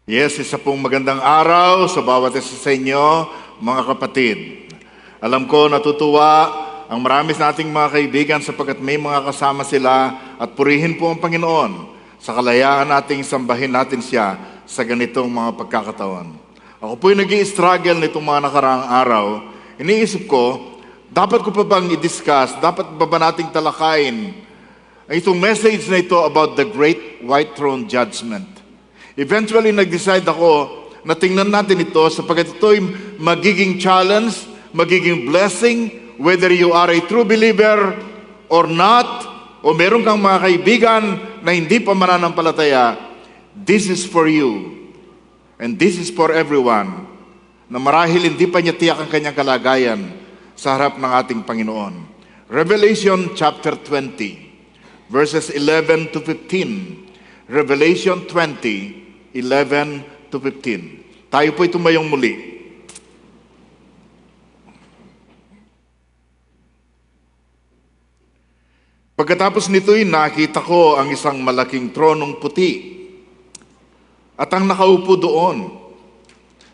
Yes, isa pong magandang araw sa bawat isa sa inyo, mga kapatid. Alam ko natutuwa ang marami nating mga kaibigan sapagkat may mga kasama sila at purihin po ang Panginoon sa kalayaan nating sambahin natin siya sa ganitong mga pagkakataon. Ako po'y nag-i-struggle nitong mga nakaraang araw. Iniisip ko, dapat ko pa bang i-discuss, dapat ba nating talakayin itong message na ito about the Great White Throne Judgment. Eventually, nag-decide ako na tingnan natin ito sapagkat ito'y magiging challenge, magiging blessing, whether you are a true believer or not, o meron kang mga kaibigan na hindi pa mananampalataya, this is for you. And this is for everyone na marahil hindi pa niya tiyak ang kanyang kalagayan sa harap ng ating Panginoon. Revelation chapter 20, verses 11 to 15. Revelation 20, 11 to 15. Tayo po'y tumayong muli. Pagkatapos nito'y nakita ko ang isang malaking tronong puti at ang nakaupo doon.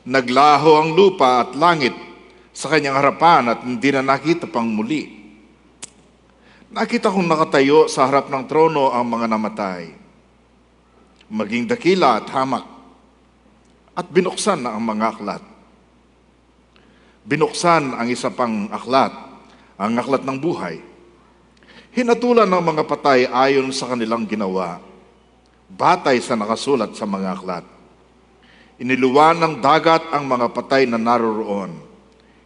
Naglaho ang lupa at langit sa kanyang harapan at hindi na nakita pang muli. Nakita kong nakatayo sa harap ng trono ang mga namatay, maging dakila at hamak, at binuksan na ang mga aklat. Binuksan ang isa pang aklat, ang aklat ng buhay. Hinatulan ng mga patay ayon sa kanilang ginawa, batay sa nakasulat sa mga aklat. Iniluwa ng dagat ang mga patay na naroroon.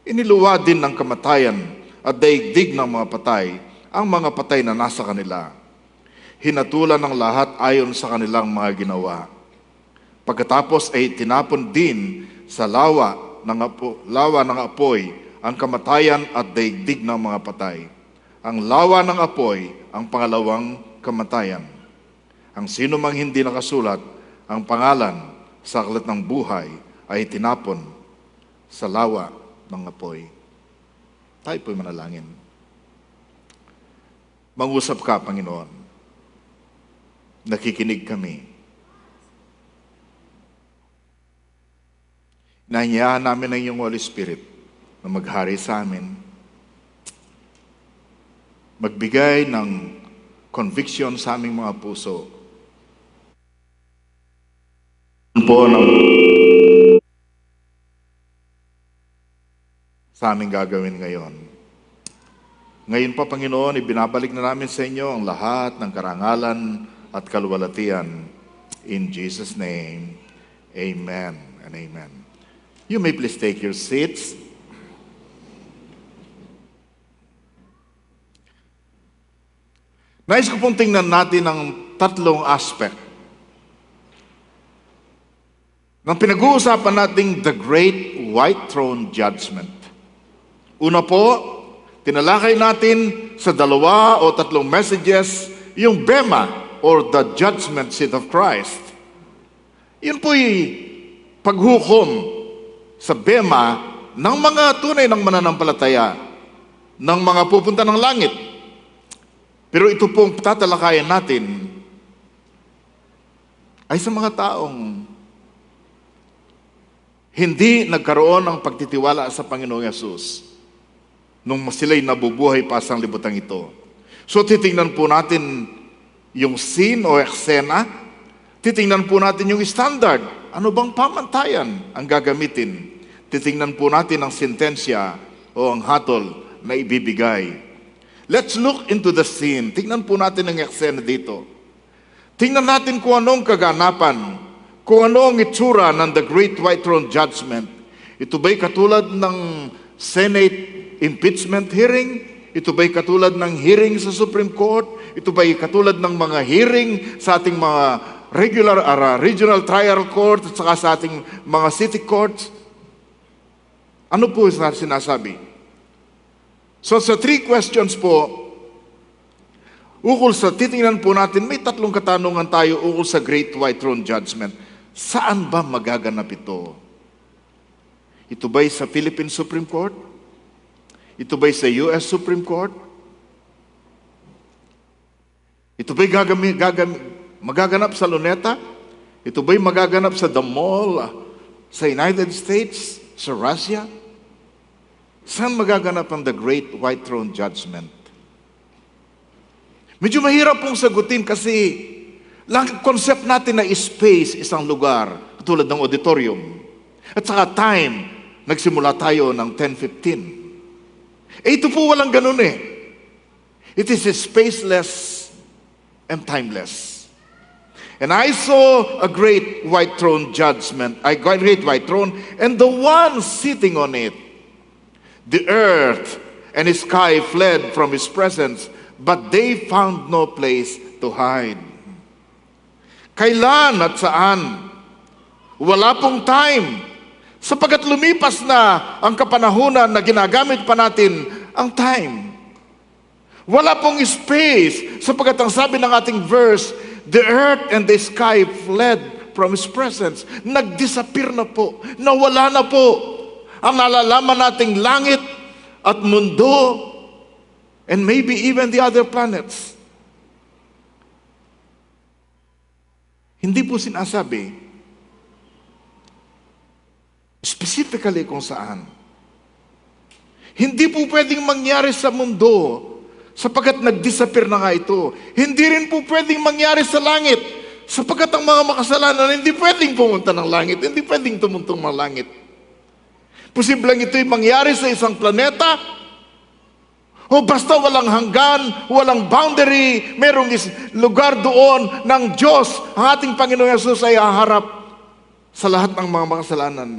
Iniluwa din ng kamatayan at daigdig ng mga patay ang mga patay na nasa kanila. Hinatulan ng lahat ayon sa kanilang mga ginawa. Pagkatapos ay tinapon din sa lawa ng apoy ang kamatayan at daigdig ng mga patay. Ang lawa ng apoy ang pangalawang kamatayan. Ang sino mang hindi nakasulat ang pangalan sa aklat ng buhay ay tinapon sa lawa ng apoy. Tayo po'y manalangin. Mangusap ka, Panginoon. Nakikinig kami. Inaanyayahan namin ang iyong Holy Spirit na maghari sa amin. Magbigay ng conviction sa aming mga puso. Sa aming gagawin ngayon. Ngayon pa, Panginoon, ibinabalik na namin sa inyo ang lahat ng karangalan at kaluwalhatian. In Jesus' name, amen and amen. You may please take your seats. Nais ko pong tingnan natin ang tatlong aspect ng pinag-uusapan nating the Great White Throne Judgment. Una po, tinalakay natin sa 2 o 3 messages yung Bema or the Judgment Seat of Christ. Yun po'y paghukom sa Bema ng mga tunay ng mananampalataya, ng mga pupunta ng langit. Pero ito pong tatalakayan natin ay sa mga taong hindi nagkaroon ng pagtitiwala sa Panginoong Yesus nung sila'y nabubuhay pa sa libutan ito. So titingnan po natin yung scene o eksena, titingnan po natin yung standard. Ano bang pamantayan ang gagamitin? Titingnan po natin ang sentensya o ang hatol na ibibigay. Let's look into the scene. Tingnan po natin ang eksena dito. Tingnan natin kung anong kaganapan, kung ano ang itsura ng the Great White Throne Judgment. Ito ba'y katulad ng Senate impeachment hearing? Ito ba'y katulad ng hearing sa Supreme Court? Ito ba'y katulad ng mga hearing sa ating mga regional trial court at saka sa ating mga city courts? Ano po sinasabi? So sa 3 questions po, ukol sa titingnan po natin, may 3 katanungan tayo ukol sa Great White Throne Judgment. Saan ba magaganap ito? Ito ba'y sa Philippine Supreme Court? Ito ba'y sa US Supreme Court? Ito ba'y magaganap sa Luneta? Ito ba'y magaganap sa the mall, sa United States, sa Russia? Saan magaganap ang the Great White Throne Judgment? Medyo mahirap pong sagutin kasi concept natin na space, isang lugar, katulad ng auditorium. At saka time, nagsimula tayo ng 10:15. Ito po walang ganun eh. It is spaceless and timeless. And I saw a great white throne judgment, a great white throne, and the one sitting on it. The earth and the sky fled from his presence, but they found no place to hide. Kailan at saan? Wala pong time. Sapagat lumipas na ang kapanahunan na ginagamit pa natin ang time. Wala pong space. Sapagat ang sabi ng ating verse, the earth and the sky fled from His presence. Nag-disappear na po. Nawala na po. Ang nalalaman nating langit at mundo and maybe even the other planets. Hindi po sinasabi specifically kung saan. Hindi po pwedeng mangyari sa mundo sapagkat nag-disappear na nga ito. Hindi rin po pwedeng mangyari sa langit sapagkat ang mga makasalanan hindi pwedeng pumunta ng langit, hindi pwedeng tumuntong ng langit. Posibleng ito'y mangyari sa isang planeta o basta walang hanggan, walang boundary, merong lugar doon ng Diyos. Ang ating Panginoong Yesus ay haharap sa lahat ng mga makasalanan.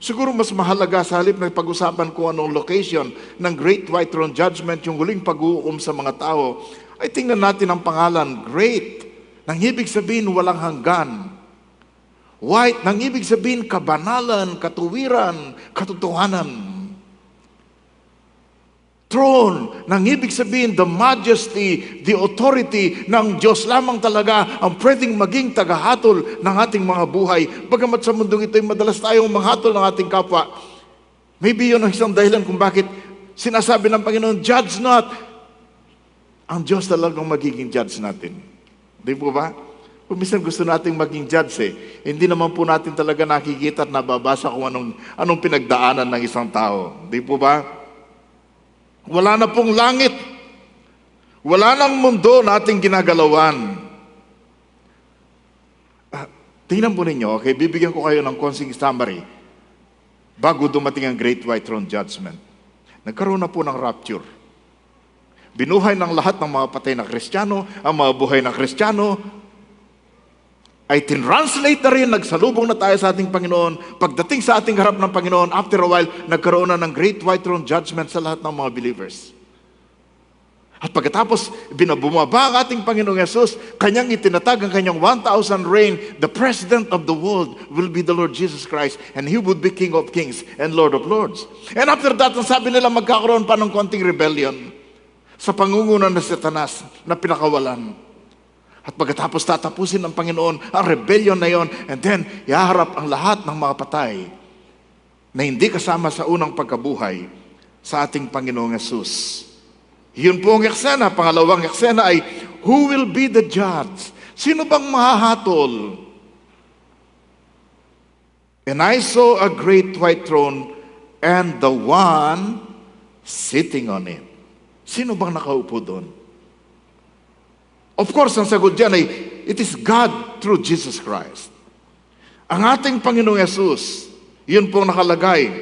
Siguro mas mahalaga sa halip na pag-usapan ko anong location ng Great White Throne Judgment, yung huling pag-uukom sa mga tao, ay tingnan natin ang pangalan, Great, nang ibig sabihin walang hanggan. White, nang ibig sabihin kabanalan, katuwiran, katotohanan. Throne, nang ibig sabihin the majesty, the authority ng Diyos lamang talaga ang pwedeng maging tagahatol ng ating mga buhay. Bagamat sa mundong ito'y madalas tayong manghatol ng ating kapwa. Maybe yun ang isang dahilan kung bakit sinasabi ng Panginoon, judge not. Ang Diyos talagang magiging judge natin. Di po ba? Kung minsan gusto nating maging judge hindi naman po natin talaga nakikita at nababasa kung anong pinagdaanan ng isang tao. Di po ba? Wala na pong langit. Wala nang mundo na ating ginagalawan. Tingnan po ninyo, okay? Bibigyan ko kayo ng konting summary bago dumating ang Great White Throne Judgment. Nagkaroon na po ng rapture. Binuhay ng lahat ng mga patay na Kristiyano, ang mga buhay na Kristiyano, ay tinranslate na rin, nagsalubong na tayo sa ating Panginoon. Pagdating sa ating harap ng Panginoon, after a while, nagkaroon na ng Great White Throne Judgment sa lahat ng mga believers. At pagkatapos, binabumaba ang ating Panginoong Yesus, kanyang itinatag ang kanyang 1,000 reign, the President of the world will be the Lord Jesus Christ, and He would be King of Kings and Lord of Lords. And after that, ang sabi nila, magkakaroon pa ng konting rebellion sa pangungunan ng Satanas na pinakawalan. At pagkatapos tatapusin ng Panginoon ang rebellion na yon, and then ihaharap ang lahat ng mga patay na hindi kasama sa unang pagkabuhay sa ating Panginoong Yesus. Yun po ang eksena. Pangalawang eksena ay, who will be the judge? Sino bang mahahatol? And I saw a great white throne and the one sitting on it. Sino bang nakaupo doon? Of course, ang sagot dyan ay, it is God through Jesus Christ. Ang ating Panginoong Yesus, yun po nakalagay.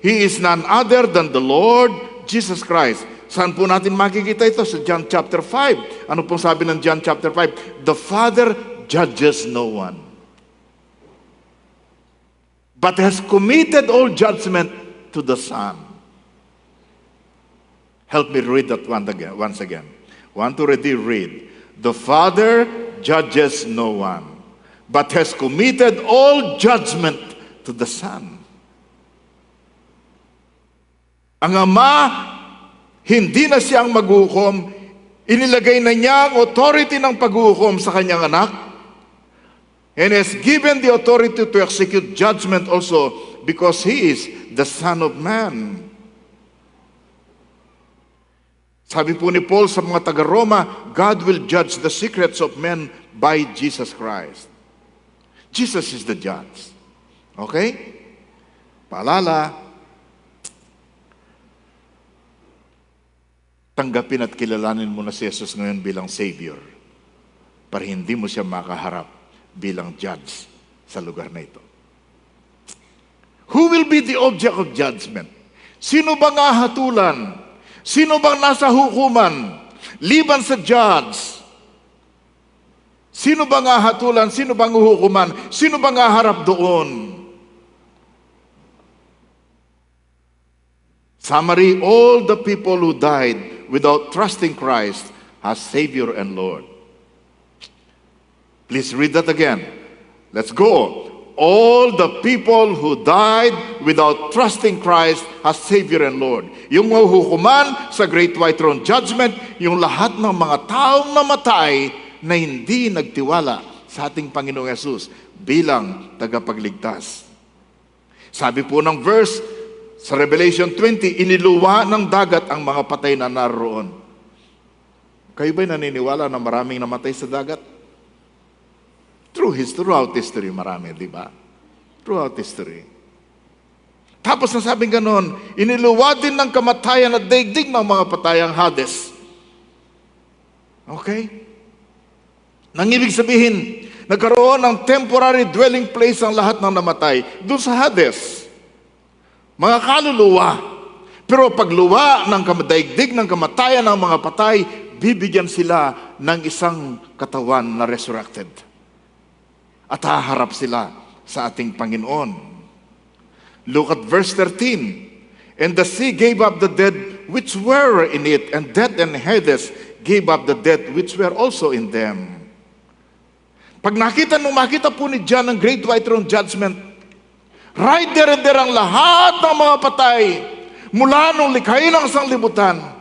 He is none other than the Lord Jesus Christ. Saan po natin makikita ito? Sa John chapter 5. Ano pong sabi ng John chapter 5? The Father judges no one, but has committed all judgment to the Son. Help me read that once again. Want to already read. The Father judges no one, but has committed all judgment to the Son. Ang Ama, hindi na siyang maghukom, inilagay na niya ang authority ng paghukom sa kanyang anak, and has given the authority to execute judgment also because He is the Son of Man. Sabi po ni Paul sa mga taga-Roma, God will judge the secrets of men by Jesus Christ. Jesus is the judge. Okay? Paalala, tanggapin at kilalanin mo na si Jesus ngayon bilang Savior para hindi mo siya makaharap bilang judge sa lugar na ito. Who will be the object of judgment? Sino bang hahatulan? Sino bang nasa hukuman? Liban sa judge. Sino bang hahatulan? Sino bang hukuman? Sino bang haharap doon? Summary, all the people who died without trusting Christ as Savior and Lord. Please read that again. Let's go. All the people who died without trusting Christ as Savior and Lord. Yung mahuhukuman sa Great White Throne Judgment, yung lahat ng mga taong namatay na hindi nagtiwala sa ating Panginoong Yesus bilang tagapagligtas. Sabi po ng verse sa Revelation 20, iniluwa ng dagat ang mga patay na naroon. Kayo ba'y naniniwala na maraming namatay sa dagat? Throughout history, marami, di ba? Throughout history. Tapos nasabing ganon, iniluwa din ng kamatayan at daigdig ng mga patayang Hades. Okay? Nang ibig sabihin, nagkaroon ng temporary dwelling place ang lahat ng namatay doon sa Hades. Mga kaluluwa. Pero pagluwa ng daigdig ng kamatayan ng mga patay, bibigyan sila ng isang katawan na resurrected. At haharap sila sa ating Panginoon. Look at verse 13. And the sea gave up the dead which were in it, and death and Hades gave up the dead which were also in them. Pag makita po ni John ang Great White Throne Judgment, right there and there ang lahat ng mga patay mula nung likhain ng sanglibutan.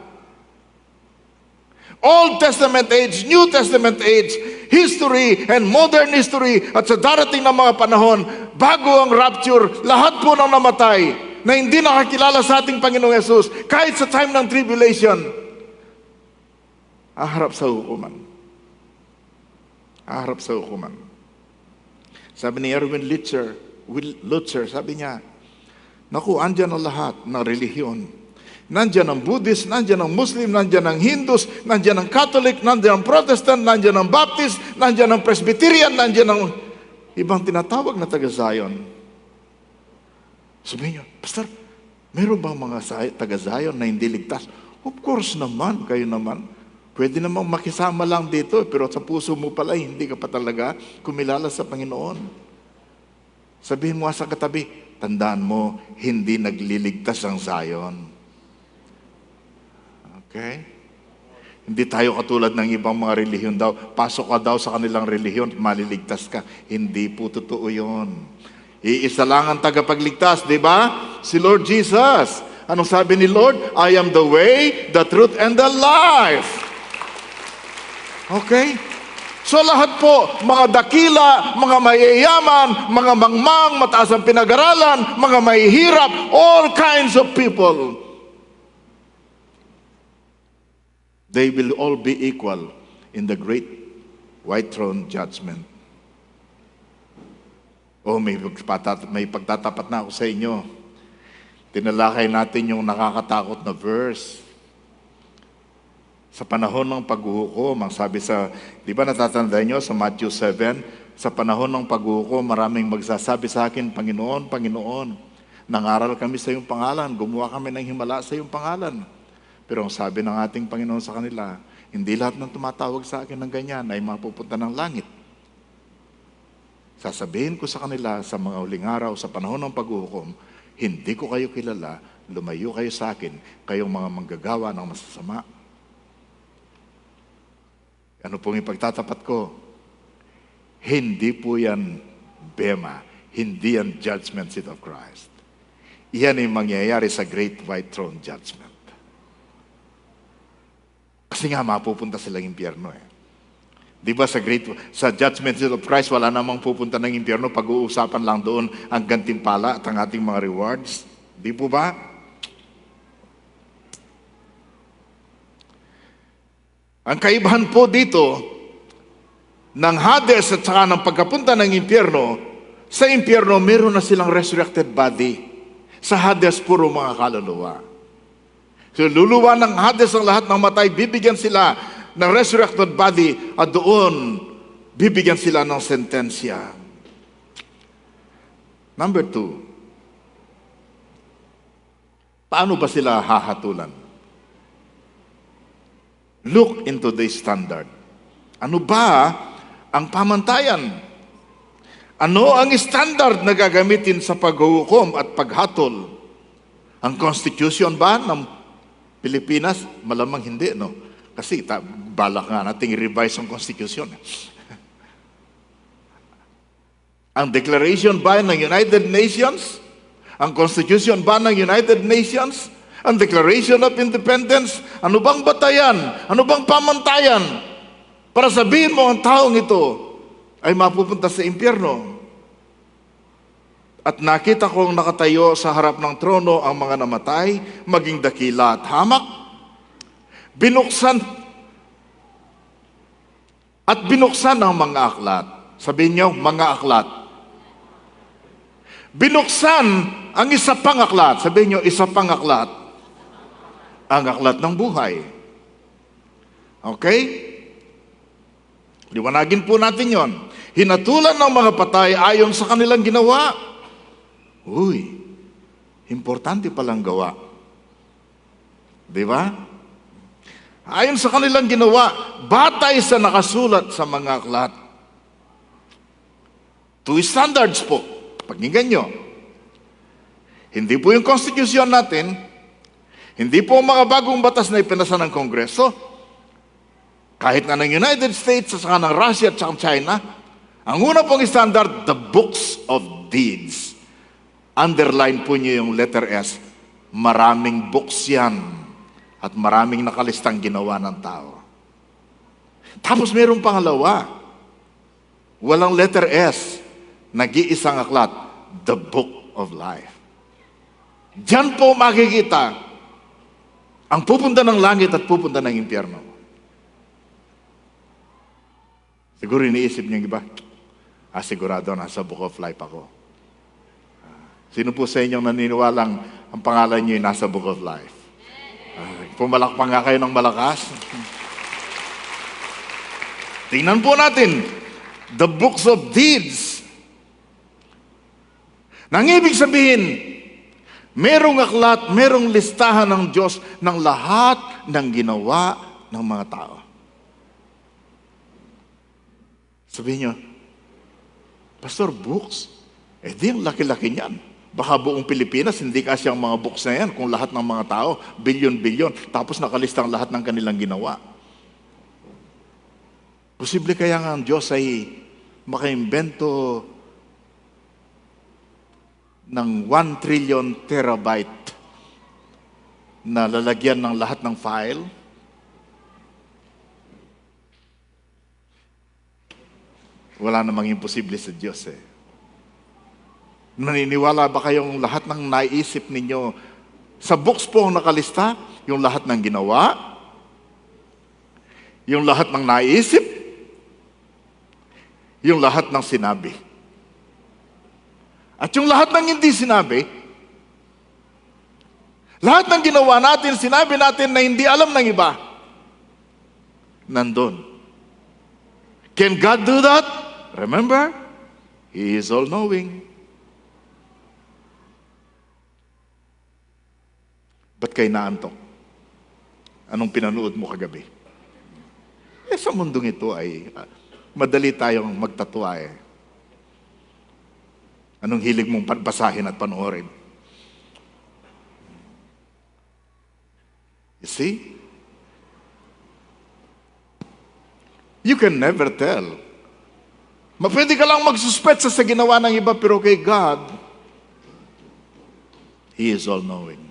Old Testament age, New Testament age, history and modern history, at sa darating na mga panahon, bago ang rapture, lahat po ng namatay na hindi nakakilala sa ating Panginoong Yesus, kahit sa time ng tribulation, aharap sa hukuman. Aharap sa hukuman. Sabi ni Erwin Lutzer, sabi niya, naku, andyan ang lahat ng relihiyon. Nandiyan ang Buddhist, nandiyan ang Muslim, nandiyan ang Hindus, nandiyan ang Catholic, nandiyan ang Protestant, nandiyan ang Baptist, nandiyan ang Presbyterian, nandiyan ang ibang tinatawag na taga-Zion. Sabihin niyo, Pastor, meron bang mga taga-Zion na hindi ligtas? Of course naman, kayo naman. Pwede namang makisama lang dito, pero sa puso mo pala, hindi ka pa talaga kumilala sa Panginoon. Sabihin mo sa katabi, tandaan mo, hindi nagliligtas ang Zion. Okay? Hindi tayo katulad ng ibang mga relihiyon daw. Pasok ka daw sa kanilang relihiyon, maliligtas ka. Hindi po totoo yun. Iisa lang ang tagapagligtas, di ba? Si Lord Jesus. Anong sabi ni Lord? I am the way, the truth, and the life. Okay? So lahat po, mga dakila, mga mayayaman, mga mangmang, mataas ang pinag-aralan, mga mahihirap, all kinds of people, they will all be equal in the Great White Throne Judgment. Oh, may pagtatapat na ako sa inyo. Tinalakay natin yung nakakatakot na verse. Sa panahon ng paghuhukom, ang sabi sa, di ba natatandaan nyo sa Matthew 7, sa panahon ng paghuhukom, maraming magsasabi sa akin, Panginoon, Panginoon, nangaral kami sa iyong pangalan, gumawa kami ng himala sa iyong pangalan. Pero ang sabi ng ating Panginoon sa kanila, hindi lahat ng tumatawag sa akin ng ganyan ay mapupunta ng langit. Sasabihin ko sa kanila sa mga huling araw, sa panahon ng paghuhukom, hindi ko kayo kilala, lumayo kayo sa akin, kayong mga manggagawa ng masasama. Ano pong ipagtatapat ko? Hindi po yan bema, hindi yan judgment seat of Christ. Iyan ay mangyayari sa Great White Throne Judgment. Kasi nga, mapupunta silang impyerno eh. Di ba sa judgment seat of Christ, wala namang pupunta ng impyerno, pag-uusapan lang doon ang gantimpala at ang ating mga rewards. Di po ba? Ang kaibahan po dito, ng Hades at saka ng pagkapunta ng impyerno, sa impyerno meron na silang resurrected body. Sa Hades, puro mga kaluluwa. So luluwa ng Hades ang lahat ng matay, bibigyan sila ng resurrected body at doon bibigyan sila ng sentensya. Number 2, paano ba sila hahatulan? Look into the standard. Ano ba ang pamantayan? Ano ang standard na gagamitin sa paghuhukom at paghatol? Ang Constitution ba ng Pilipinas? Malamang hindi, no? Kasi balak nga nating i-revise ang Constitution. Ang Declaration ba ng United Nations? Ang Constitution ba ng United Nations? Ang Declaration of Independence? Ano bang batayan? Ano bang pamantayan? Para sabihin mo ang taong ito ay mapupunta sa impyerno. At nakita kong nakatayo sa harap ng trono ang mga namatay, maging dakila at hamak. Binuksan ang mga aklat. Sabihin niyo, mga aklat. Binuksan ang isa pang aklat. Sabihin niyo, isa pang aklat. Ang aklat ng buhay. Okay? Liwanagin po natin yon. Hinatulan ng mga patay ayon sa kanilang ginawa. Uy, importante palang gawa. Di ba? Ayon sa kanilang ginawa, batay sa nakasulat sa mga aklat. 2 standards po. Pakinggan nyo. Hindi po yung Constitution natin, hindi po mga bagong batas na ipinasa ng Kongreso, kahit na ng United States, at saka ng Russia at saka China, ang una pong standard, the books of deeds. Underline po niyo yung letter S. Maraming books yan at maraming nakalistang ginawa ng tao. Tapos mayroong pangalawa, walang letter S, nag-iisang aklat, the book of life. Diyan po makikita ang pupunta ng langit at pupunta ng impyerno. Siguro iniisip niyo iba, sigurado nasa book of life ako. Sino po sa inyong naniniwalang ang pangalan niyo ay nasa book of life? Pumalakpak nga kayo ng malakas. Tingnan po natin, the books of deeds. Nang ibig sabihin, merong aklat, merong listahan ng Diyos ng lahat ng ginawa ng mga tao. Sabihin nyo, Pastor, books? Di ang laki-laki niyan. Baka buong Pilipinas, hindi kasi ang mga books na yan kung lahat ng mga tao, bilyon-bilyon, tapos nakalista ang lahat ng kanilang ginawa. Posible kaya nga ang Diyos ay makaimbento ng 1 trillion terabyte na lalagyan ng lahat ng file? Wala namang imposible sa Diyos eh. Naniniwala ba kayong lahat ng naisip ninyo sa books po ang nakalista? Yung lahat ng ginawa? Yung lahat ng naisip? Yung lahat ng sinabi? At yung lahat ng hindi sinabi, lahat ng ginawa natin, sinabi natin na hindi alam ng iba, nandun. Can God do that? Remember, He is all-knowing. Ba't kayo naantok? Anong pinanood mo kagabi? Sa mundong ito ay madali tayong magtatwa eh. Anong hilig mong basahin at panoorin? You see? You can never tell. Mapwede ka lang magsuspetsa sa ginawa ng iba, pero kay God, He is all-knowing.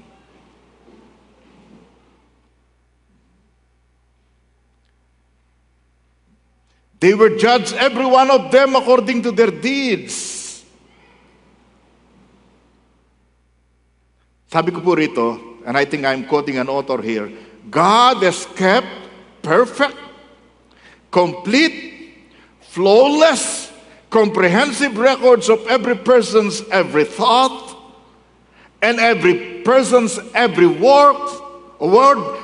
They were judged, every one of them, according to their deeds. Sabi ko po rito, and I think I'm quoting an author here, God has kept perfect, complete, flawless, comprehensive records of every person's every thought, and every person's every word,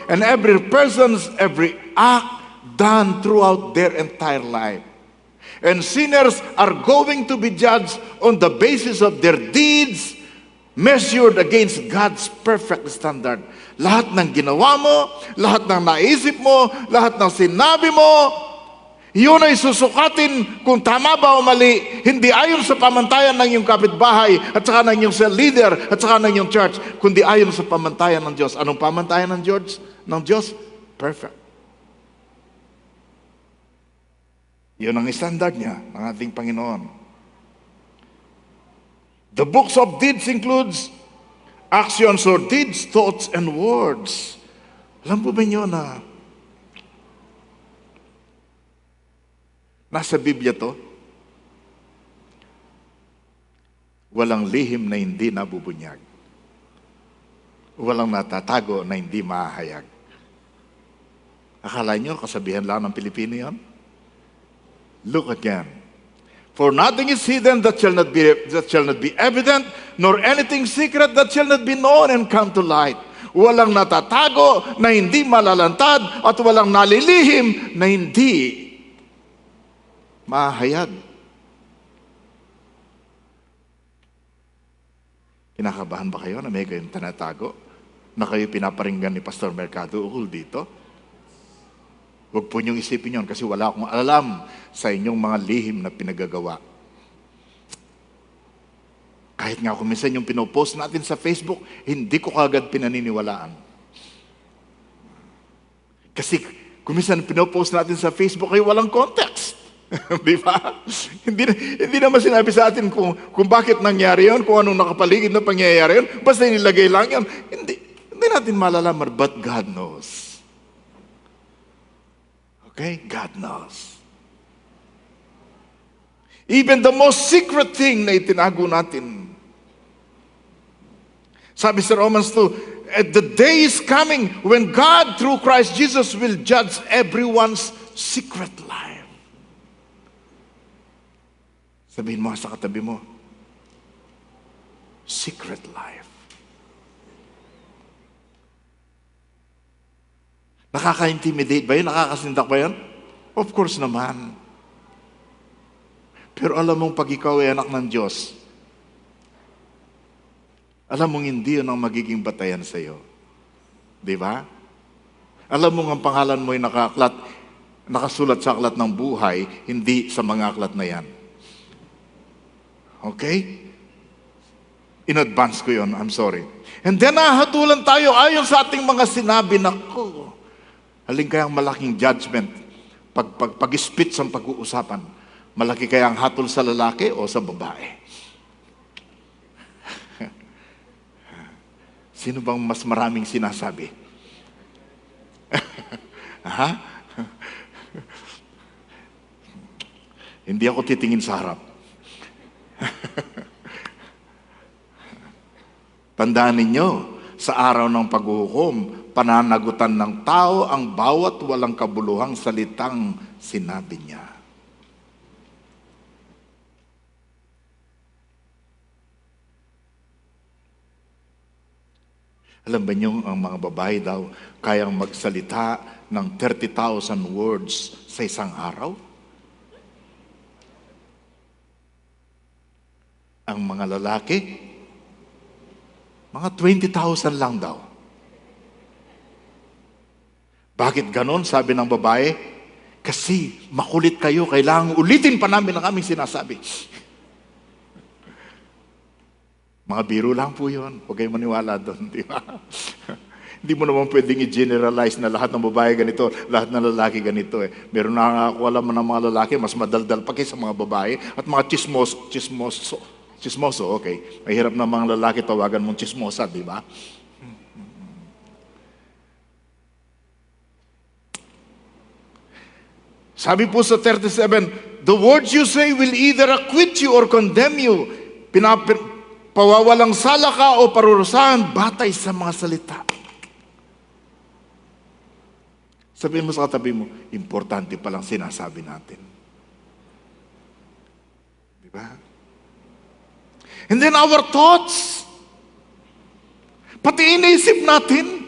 and every person's every act done throughout their entire life. And sinners are going to be judged on the basis of their deeds, measured against God's perfect standard. Lahat ng ginawa mo, lahat ng naisip mo, lahat ng sinabi mo, yun ay susukatin kung tama ba o mali, hindi ayon sa pamantayan ng iyong kapitbahay, at saka ng iyong cell leader, at saka ng iyong church, kundi ayon sa pamantayan ng Diyos. Anong pamantayan ng Diyos? Perfect. Yun ang standard niya, ng ating Panginoon. The books of deeds includes actions or deeds, thoughts, and words. Alam po ba niyo na nasa Biblia to? Walang lihim na hindi nabubunyag. Walang natatago na hindi mahahayag. Akala niyo, kasabihan lang ng Pilipino yan? Look again. For nothing is hidden that shall not be evident, nor anything secret that shall not be known and come to light. Walang natatago na hindi malalantad, at walang nalilihim na hindi mahayag. Kinakabahan ba kayo na may kayong tinatago na kayo pinaparinggan ni Pastor Mercado ukol dito? Huwag po niyong isipin yun kasi wala akong alam sa inyong mga lihim na pinagagawa. Kahit nga kung minsan yung pinopost natin sa Facebook, hindi ko kagad pinaniniwalaan. Kasi kung minsan pinopost natin sa Facebook ay walang context. Di ba? Hindi naman sinabi sa atin kung bakit nangyari yun, kung anong nakapaligid na pangyayari yun. Basta nilagay lang yun. Hindi natin malalaman, but God knows. Okay? God knows. Even the most secret thing na itinago natin. Sabi sa Romans 2, the day is coming when God through Christ Jesus will judge everyone's secret life. Sabihin mo sa katabi mo, secret life. Nakaka-intimidate ba yun? Nakakasindak ba yun? Of course naman. Pero alam mong pag ikaw ay anak ng Diyos, alam mong hindi yun ang magiging batayan sa iyo. Di ba? Alam mong ang pangalan mo ay nakasulat sa aklat ng buhay, hindi sa mga aklat na yan. Okay? In advance ko yun, I'm sorry. And then nahatulan tayo ayon sa ating mga sinabi na alin kayang malaking judgment pag-speech ang pag-uusapan? Malaki kaya ang hatol sa lalaki o sa babae? Sino bang mas maraming sinasabi? Ha? Hindi ako titingin sa harap. Tandaan ninyo, sa araw ng paghuhukom, pananagutan ng tao ang bawat walang kabuluhang salitang sinabi niya. Alam ba niyo, ang mga babae daw kayang magsalita ng 30,000 words sa isang araw? Ang mga lalaki, mga 20,000 lang daw. Bakit ganon? Sabi ng babae, kasi makulit kayo, kailangan ulitin pa namin ang aming sinasabi. Mga biro lang po yun. Huwag kayong maniwala doon, di ba? Hindi mo naman pwedeng i-generalize na lahat ng babae ganito, lahat ng lalaki ganito. Meron na ako alam ng mga lalaki, mas madaldal pa kaysa mga babae, at mga chismoso, okay. Mahirap na mga lalaki tawagan mong chismosa, di ba? Sabi po sa 37, the words you say will either acquit you or condemn you. Pawawalang sala ka o parurusahan batay sa mga salita. Sabihin mo sa katabi mo, importante palang sinasabi natin. Diba? And then our thoughts, pati iniisip natin.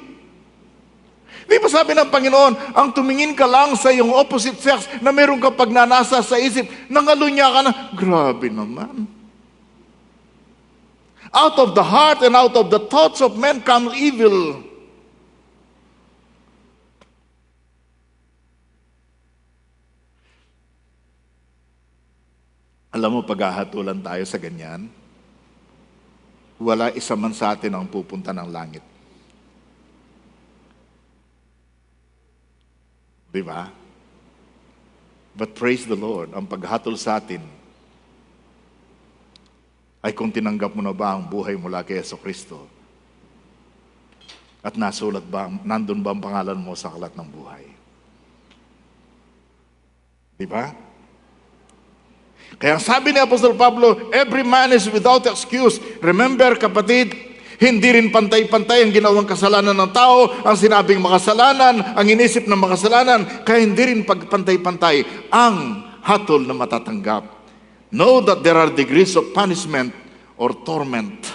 Di ba sabi ng Panginoon, ang tumingin ka lang sa iyong opposite sex na meron ka pagnanasa sa isip, nangalunya ka na, grabe naman. Out of the heart and out of the thoughts of men come evil. Alam mo, paghahatulan tayo sa ganyan, wala isa man sa atin ang pupunta ng langit. Diba? But praise the Lord, ang paghatol sa atin ay kung tinanggap mo na ba ang buhay mula kay Jesucristo at nasulat ba, nandun ba ang pangalan mo sa aklat ng buhay? Diba? Kaya sabi ni Apostol Pablo, every man is without excuse. Remember, kapatid, hindi rin pantay-pantay ang ginawang kasalanan ng tao, ang sinabing makasalanan, ang inisip ng makasalanan, kaya hindi rin pagpantay-pantay ang hatol na matatanggap. Know that there are degrees of punishment or torment.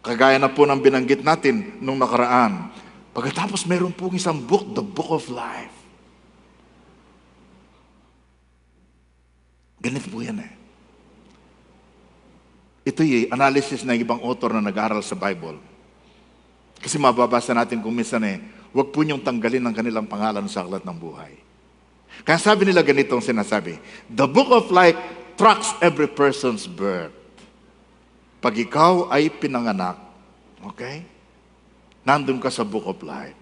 Kagaya na po ng binanggit natin nung nakaraan. Pagkatapos meron pong isang book, the Book of Life. Ganito po yan eh. Ito yung analysis ng ibang author na nag-aaral sa Bible. Kasi mababasa natin kung minsan huwag po niyong tanggalin ang kanilang pangalan sa aklat ng buhay. Kaya sabi nila ganitong sinasabi, the Book of Life tracks every person's birth. Pag ikaw ay pinanganak, okay? Nandun ka sa Book of Life.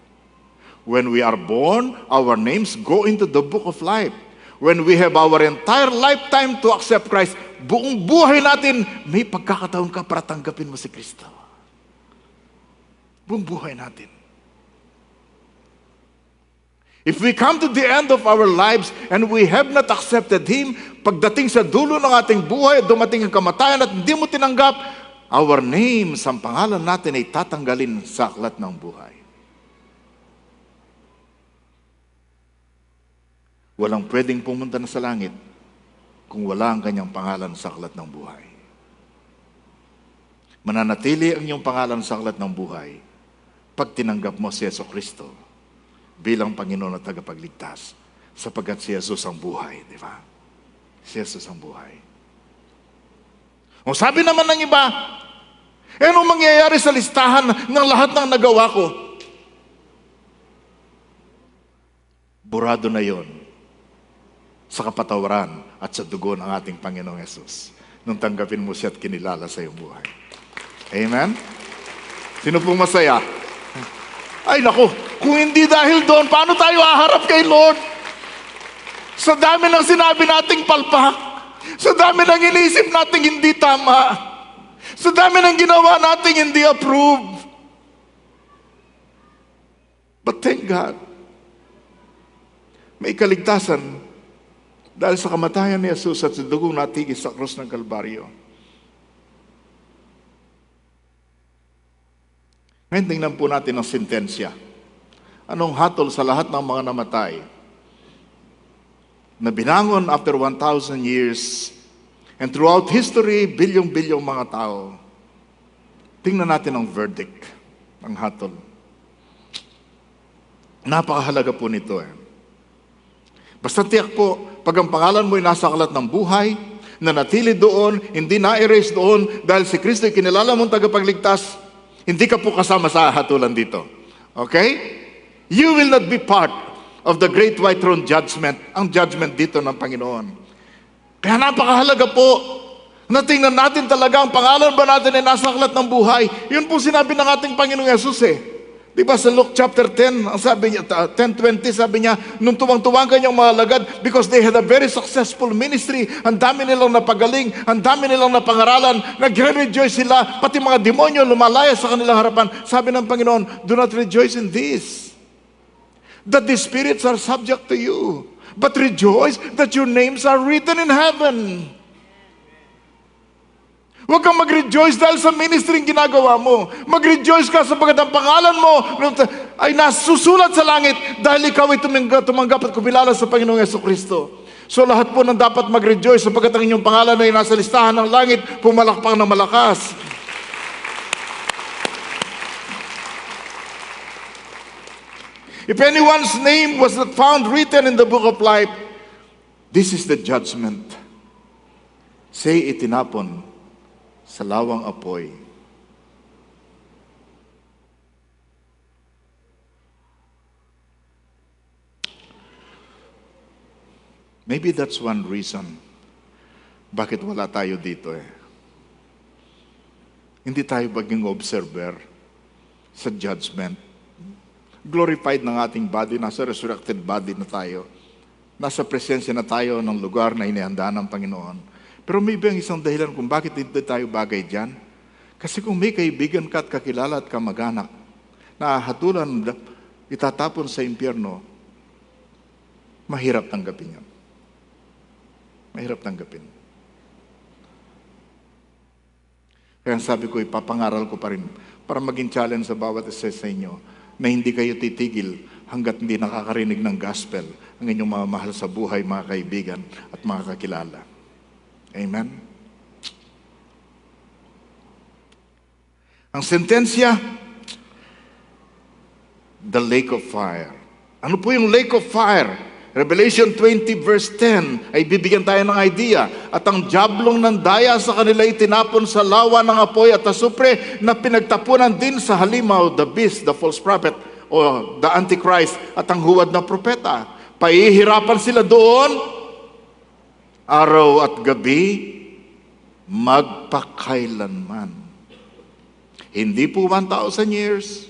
When we are born, our names go into the Book of Life. When we have our entire lifetime to accept Christ, buong buhay natin, may pagkakataon ka para tanggapin mo si Kristo. Buong buhay natin. If we come to the end of our lives and we have not accepted Him, pagdating sa dulo ng ating buhay, dumating ang kamatayan at hindi mo tinanggap, our names, ang pangalan natin ay tatanggalin sa aklat ng buhay. Walang pwedeng pumunta na sa langit kung wala ang kanyang pangalan sa aklat ng buhay. Mananatili ang iyong pangalan sa aklat ng buhay pag tinanggap mo si Jesucristo bilang Panginoon at tagapagligtas, sapagkat si Jesus ang buhay, di ba? Si Jesus ang buhay. O sabi naman ng iba, anong mangyayari sa listahan ng lahat ng nagawa ko? Burado na yon sa kapatawaran at sa dugo ng ating Panginoong Yesus nung tanggapin mo siya at kinilala sa iyong buhay. Amen? Sino pong masaya? Ay naku, kung hindi dahil doon, paano tayo haharap kay Lord? Sa dami ng sinabi nating palpak, sa dami ng inisip nating hindi tama, sa dami ng ginawa nating hindi approve. But thank God, may kaligtasan dahil sa kamatayan ni Jesus at sa dugong natigis sa krus ng Kalbaryo. Ngayon tingnan po natin ang sentensya. Anong hatol sa lahat ng mga namatay na binangon after 1,000 years and throughout history, bilyong-bilyong mga tao. Tingnan natin ang verdict, ang hatol. Napakahalaga po nito Basta tiyak po, pag ang pangalan mo ay nasa aklat ng buhay, na natili doon, hindi na-erase doon, dahil si Kristo ay kinilala mong tagapagligtas, hindi ka po kasama sa hatulan dito. Okay? You will not be part of the great white throne judgment, ang judgment dito ng Panginoon. Kaya napakahalaga po, na tingnan natin talaga ang pangalan ba natin ay nasa aklat ng buhay. Yun po sinabi ng ating Panginoong Yesus Di ba sa Luke chapter 10, ang sabi niya, 10:20, sabi niya, nung tuwang-tuwang kanyang mga alagad, because they had a very successful ministry, ang dami nilang napagaling, ang dami nilang napangaralan, nagre-rejoice sila, pati mga demonyo lumalaya sa kanilang harapan. Sabi ng Panginoon, do not rejoice in this, that the spirits are subject to you, but rejoice that your names are written in heaven. Huwag kang mag-rejoice dahil sa ministry yung ginagawa mo. Mag-rejoice ka sapagkat ang pangalan mo ay nasusulat sa langit dahil ikaw ay tumanggap at kumilala sa Panginoong Jesucristo. So lahat po ng dapat mag-rejoice sapagkat ang inyong pangalan ay nasa listahan ng langit, pumalakpak ng malakas. If anyone's name was not found written in the book of life, this is the judgment. Say itinapon sa lawang apoy. Maybe that's one reason bakit wala tayo dito eh. Hindi tayo maging observer sa judgment. Glorified ng ating body, nasa resurrected body na tayo. Nasa presensya na tayo ng lugar na inihanda ng Panginoon. Pero may ba isang dahilan kung bakit hindi tayo bagay dyan? Kasi kung may kaibigan ka at kakilala at kamag-anak na hatulan, itatapon sa impyerno, mahirap tanggapin yun. Mahirap tanggapin. Kaya sabi ko, ipapangaral ko pa rin para maging challenge sa bawat isa sa inyo na hindi kayo titigil hanggat hindi nakakarinig ng gospel ang inyong mga mahal sa buhay, mga kaibigan at mga kakilala. Amen? Ang sentensya, the lake of fire. Ano po yung lake of fire? Revelation 20 verse 10 ay bibigyan tayo ng idea. At ang diablong ng daya sa kanila itinapon sa lawa ng apoy at asupre na pinagtapunan din sa halimaw, the beast, the false prophet, o the antichrist, at ang huwad na propeta. Paihirapan sila doon, araw at gabi, magpakailanman. Hindi po 1,000 years,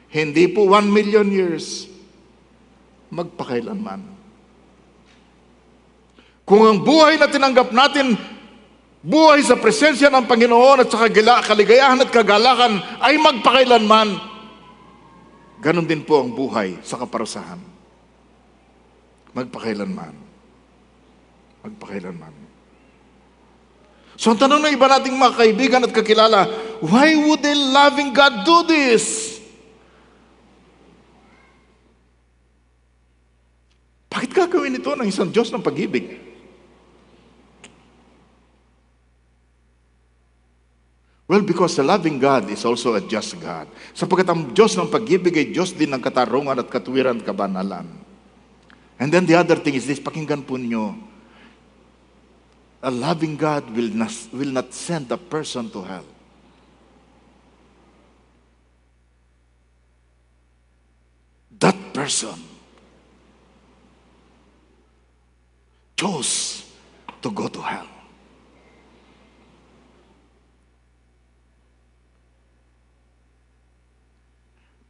hindi po 1 million years, magpakailanman. Kung ang buhay na tinanggap natin, buhay sa presensya ng Panginoon at sa kaligayahan at kagalakan ay magpakailanman, ganon din po ang buhay sa kaparusahan. Magpakailanman. Magpakailanman. So ang tanong ng iba nating mga kaibigan at kakilala, why would a loving God do this? Bakit gagawin ito ng isang Diyos ng pag-ibig? Well, because the loving God is also a just God. Sapagkat ang Diyos ng pag-ibig ay Diyos din ng katarungan at katuwiran at kabanalan. And then the other thing is this, pakinggan po niyo, a loving God will not send a person to hell. That person chose to go to hell.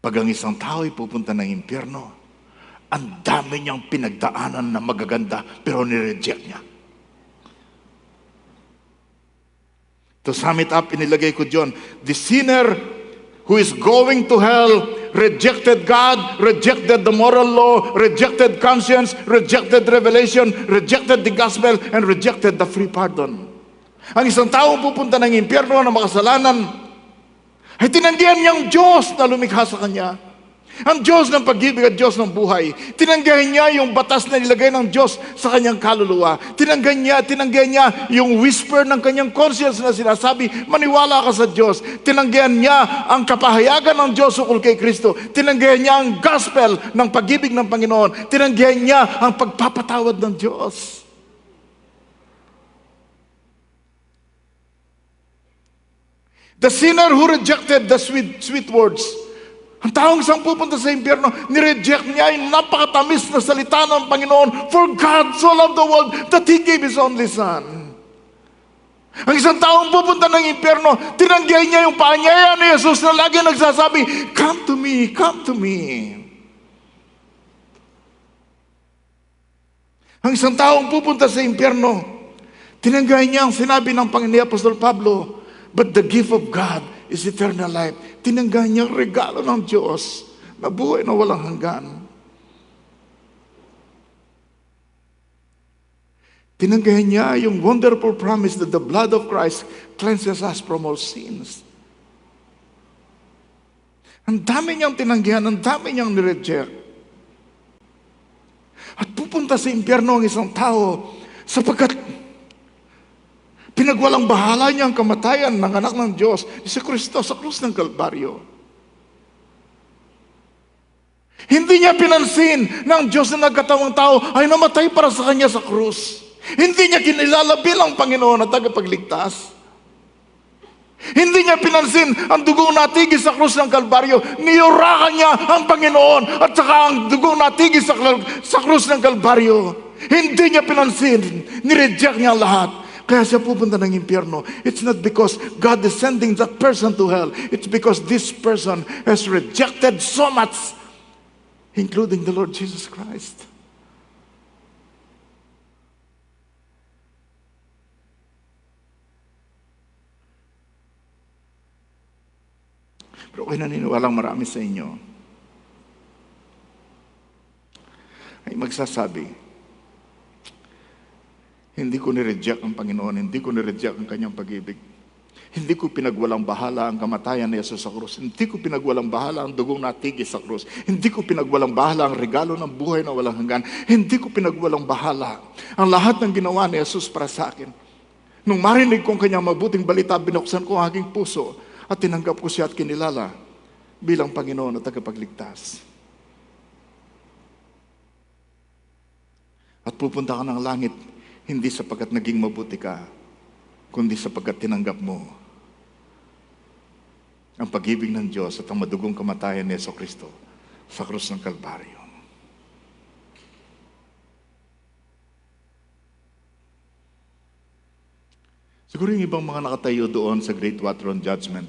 Pag ang isang tao ay pupunta ng impyerno, ang dami niyang pinagdaanan na magaganda, pero nireject niya. To sum it up, inilagay ko John, the sinner who is going to hell rejected God, rejected the moral law, rejected conscience, rejected revelation, rejected the gospel, and rejected the free pardon. Ang isang taong pupunta ng impyerno na makasalanan, ay tinanggihan niyang Diyos na lumikha sa kanya. Ang Diyos ng pag-ibig at Diyos ng buhay. Tinanggihan niya yung batas na nilagay ng Diyos sa kanyang kaluluwa. Tinanggihan niya yung whisper ng kanyang conscience na sinasabi, maniwala ka sa Diyos. Tinanggihan niya ang kapahayagan ng Diyos ukol kay Kristo. Tinanggihan niya ang gospel ng pag-ibig ng Panginoon. Tinanggihan niya ang pagpapatawad ng Diyos. The sinner who rejected the sweet words. Ang taong isang pupunta sa impyerno, nireject niya yung napakatamis na salita ng Panginoon. For God so loved the world that He gave His only Son. Ang isang taong pupunta ng impyerno, tinanggihan niya yung paanyaya ni Jesus na lagi nagsasabi, come to me, come to me. Ang isang taong pupunta sa impyerno, tinanggihan niya ang sinabi ng Panginoon Apostol Pablo, but the gift of God is eternal life. Tinanggahan niya ang regalo ng Diyos na buhay na walang hanggan. Tinanggahan niya yung wonderful promise that the blood of Christ cleanses us from all sins. Ang dami niyang tinanggihan, ang dami niyang nireject. At pupunta sa impyerno ang isang tao sapagkat pinagwalang bahala niya ang kamatayan ng anak ng Diyos, si Kristo sa krus ng Kalbaryo. Hindi niya pinansin na ang Diyos na nagkatawang tao ay namatay para sa kanya sa krus. Hindi niya kinilala bilang Panginoon at tagapagligtas. Hindi niya pinansin ang dugong natigis sa krus ng Kalbaryo. Niyurakan niya ang Panginoon at saka ang dugong natigis sa krus ng Kalbaryo. Hindi niya pinansin. Nireject niya lahat. Kaya siya pupunta ng impyerno. It's not because God is sending that person to hell. It's because this person has rejected so much, including the Lord Jesus Christ. Pero ako'y naniniwalang marami sa inyo ay magsasabi, hindi ko nireject ang Panginoon, hindi ko nireject ang kanyang pag-ibig. Hindi ko pinagwalang bahala ang kamatayan ni Jesus sa krus. Hindi ko pinagwalang bahala ang dugong natigis sa krus. Hindi ko pinagwalang bahala ang regalo ng buhay na walang hanggan. Hindi ko pinagwalang bahala ang lahat ng ginawa ni Jesus para sa akin. Nung marinig kong kanyang mabuting balita, binuksan ko ang aking puso at tinanggap ko siya at kinilala bilang Panginoon at tagapagligtas. At pupunta ka ng langit, hindi sapagkat naging mabuti ka, kundi sapagkat tinanggap mo ang pag-ibig ng Diyos at ang madugong kamatayan ni Jesucristo sa krus ng Kalbaryo. Siguro yung ibang mga nakatayo doon sa Great White Throne Judgment,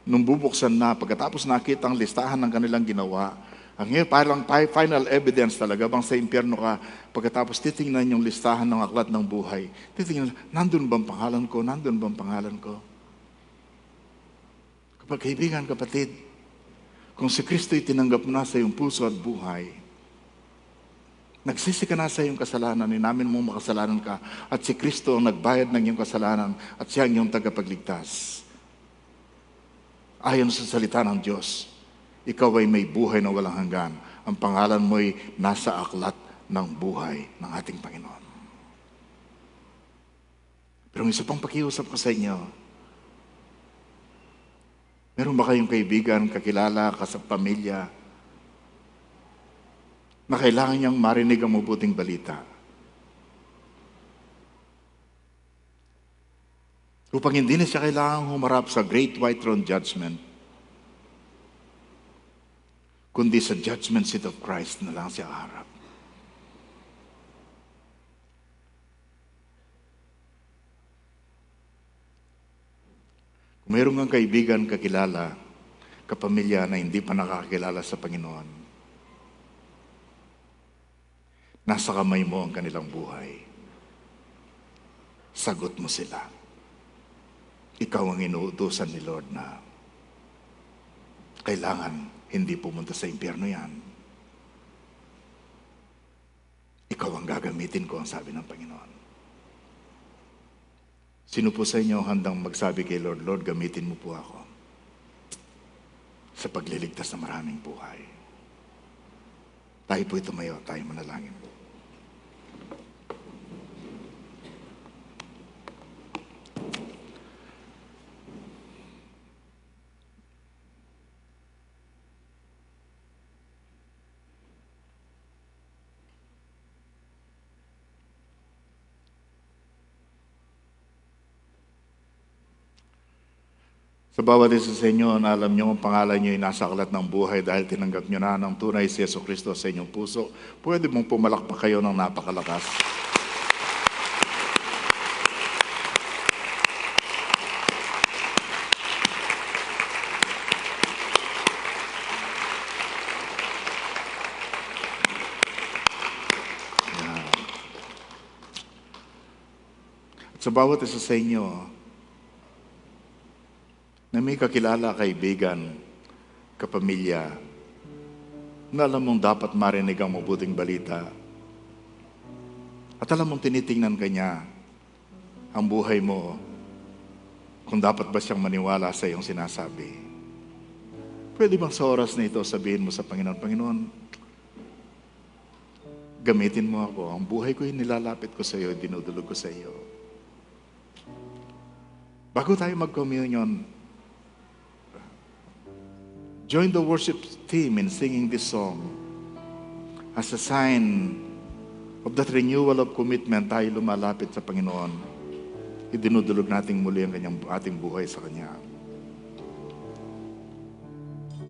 nung bubuksan na, pagkatapos nakita ang listahan ng kanilang ginawa, ang parang final evidence talaga bang sa impyerno ka, pagkatapos titingnan yung listahan ng aklat ng buhay, titingnan, nandun bang pangalan ko? Nandun bang pangalan ko? Kapag kaibigan, kapatid, kung si Kristo'y tinanggap mo na sa iyong puso at buhay, nagsisi ka na sa iyong kasalanan, inamin mo makasalanan ka, at si Kristo ang nagbayad ng iyong kasalanan, at siya ang iyong tagapagligtas. Ayon sa salita ng Diyos, ikaw ay may buhay na walang hanggan. Ang pangalan mo'y nasa aklat ng buhay ng ating Panginoon. Pero ang isa pang pakiusap ko sa inyo, meron ba kayong kaibigan, kakilala, pamilya, na kailangan niyang marinig ang mabuting balita? Upang hindi na siya kailangang humarap sa Great White Throne Judgment, kundi sa judgment seat of Christ na lang siya harap. Kung mayroong kang kaibigan, kakilala, kapamilya na hindi pa nakakilala sa Panginoon, nasa kamay mo ang kanilang buhay. Sagot mo sila. Ikaw ang inuutusan ni Lord na kailangan hindi pumunta sa impyerno yan. Ikaw ang gagamitin ko, ang sabi ng Panginoon. Sino po sa inyo handang magsabi kay Lord, Lord, gamitin mo po ako sa pagliligtas ng maraming buhay? Tayo po tumayo, tayo manalangin. Sa bawat isa sa inyo, na alam nyo ang pangalan nyo ay nasa aklat ng buhay dahil tinanggap nyo na ng tunay si Jesucristo sa inyong puso, pwede mong pumalakpak kayo ng napakalakas. At sa bawat isa sa inyo, na may kakilala, kaibigan, kapamilya, na alam mong dapat marinig ang mabuting balita, at alam mong tinitingnan ka niya ang buhay mo, kung dapat ba siyang maniwala sa iyong sinasabi. Pwede bang sa oras na ito sabihin mo sa Panginoon, Panginoon, Gamitin mo ako. Ang buhay ko yung nilalapit ko sa iyo, dinudulog ko sa iyo. Bago tayo mag-communion, join the worship team in singing this song as a sign of that renewal of commitment. Tayo lumalapit sa Panginoon. Idinudulog natin muli ang ating buhay sa Kanya.